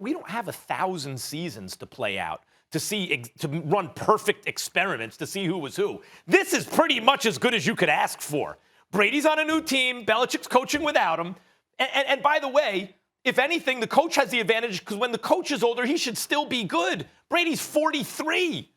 we don't have 1,000 seasons to play out to run perfect experiments to see who was who. This is pretty much as good as you could ask for. Brady's on a new team. Belichick's coaching without him. And by the way, if anything, the coach has the advantage because when the coach is older, he should still be good. Brady's 43.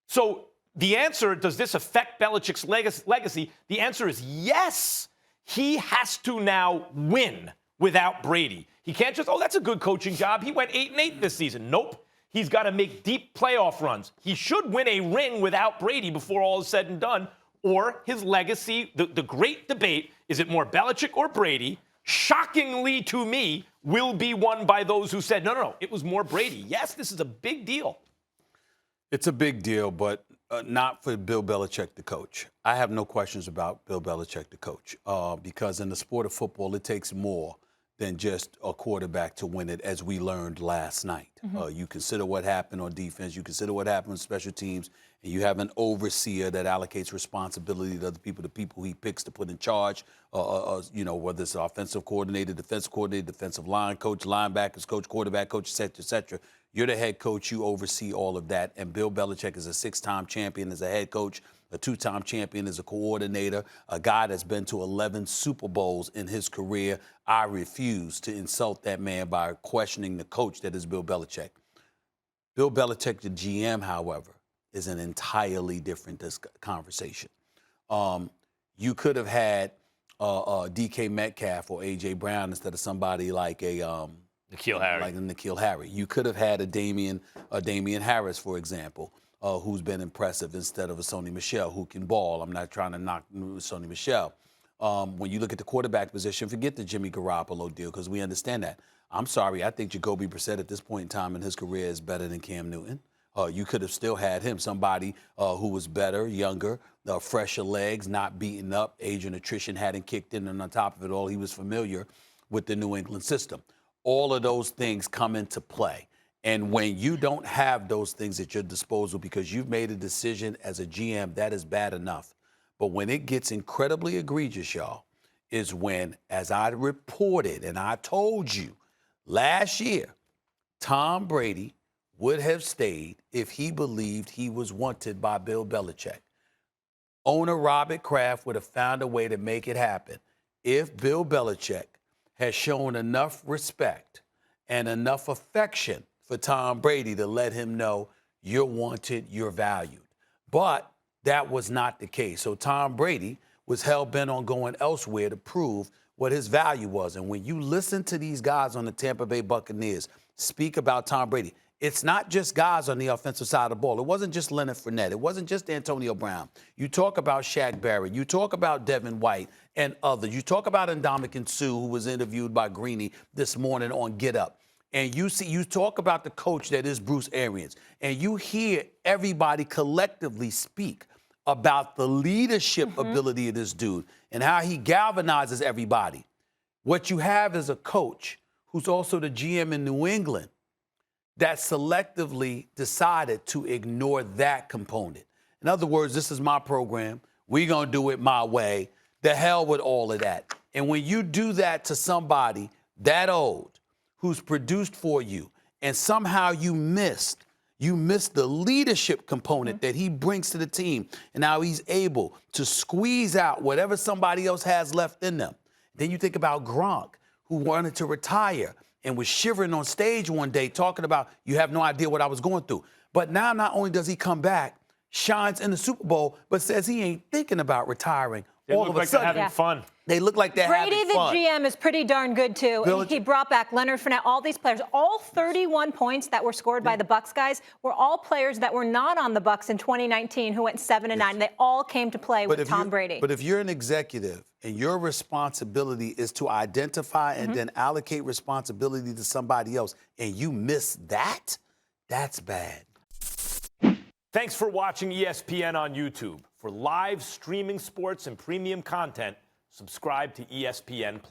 So the answer, does this affect Belichick's legacy? The answer is yes. He has to now win without Brady. He can't just, that's a good coaching job. He went 8-8 this season. Nope. He's got to make deep playoff runs. He should win a ring without Brady before all is said and done, or his legacy, the great debate, is it more Belichick or Brady? Shockingly to me, will be won by those who said, no, it was more Brady. Yes, this is a big deal. It's a big deal, but not for Bill Belichick, the coach. I have no questions about Bill Belichick, the coach, because in the sport of football, it takes more than just a quarterback to win it, as we learned last night. You consider what happened on defense, you consider what happened on special teams, and you have an overseer that allocates responsibility to other people, the people he picks to put in charge, whether it's offensive coordinator, defensive line coach, linebackers coach, quarterback coach, et cetera, et cetera. You're the head coach. You oversee all of that. And Bill Belichick is a 6-time champion as a head coach, a 2-time champion as a coordinator, a guy that's been to 11 Super Bowls in his career. I refuse to insult that man by questioning the coach that is Bill Belichick. Bill Belichick, the GM, however, is an entirely different conversation. You could have had DK Metcalf or A.J. Brown instead of somebody like N'Keal Harry. Like N'Keal Harry. You could have had a Damian Harris, for example, who's been impressive, instead of a Sony Michel who can ball. I'm not trying to knock Sony Michel. When you look at the quarterback position, forget the Jimmy Garoppolo deal, because we understand that. I'm sorry, I think Jacoby Brissett at this point in time in his career is better than Cam Newton. You could have still had him, somebody who was better, younger, fresher legs, not beaten up. Age and attrition hadn't kicked in, and on top of it all, he was familiar with the New England system. All of those things come into play. And when you don't have those things at your disposal because you've made a decision as a GM, that is bad enough. But when it gets incredibly egregious, y'all, is when, as I reported and I told you last year, Tom Brady would have stayed if he believed he was wanted by Bill Belichick. Owner Robert Kraft would have found a way to make it happen if Bill Belichick has shown enough respect and enough affection for Tom Brady to let him know you're wanted, you're valued. But that was not the case. So Tom Brady was hell-bent on going elsewhere to prove what his value was. And when you listen to these guys on the Tampa Bay Buccaneers speak about Tom Brady, it's not just guys on the offensive side of the ball. It wasn't just Leonard Fournette. It wasn't just Antonio Brown. You talk about Shaq Barrett. You talk about Devin White and others. You talk about Ndamukong Suh, who was interviewed by Greeny this morning on Get Up. And you talk about the coach that is Bruce Arians. And you hear everybody collectively speak about the leadership ability of this dude and how he galvanizes everybody. What you have is a coach who's also the GM in New England that selectively decided to ignore that component. In other words, this is my program. We're going to do it my way. The hell with all of that. And when you do that to somebody that old who's produced for you, and somehow you missed the leadership component that he brings to the team, and how he's able to squeeze out whatever somebody else has left in them. Then you think about Gronk, who wanted to retire and was shivering on stage one day talking about, you have no idea what I was going through. But now not only does he come back, shines in the Super Bowl, but says he ain't thinking about retiring. They all look of a like sudden, they're having fun. They look like they're Brady, having fun. the GM, is pretty darn good, too. And he brought back Leonard Fournette, all these players. All 31 points that were scored by the Bucs guys were all players that were not on the Bucs in 2019 who went 7-9. They all came to play with Tom Brady. But if you're an executive and your responsibility is to identify and then allocate responsibility to somebody else, and you miss that, that's bad. Thanks for watching ESPN on YouTube. For live streaming sports and premium content, subscribe to ESPN+.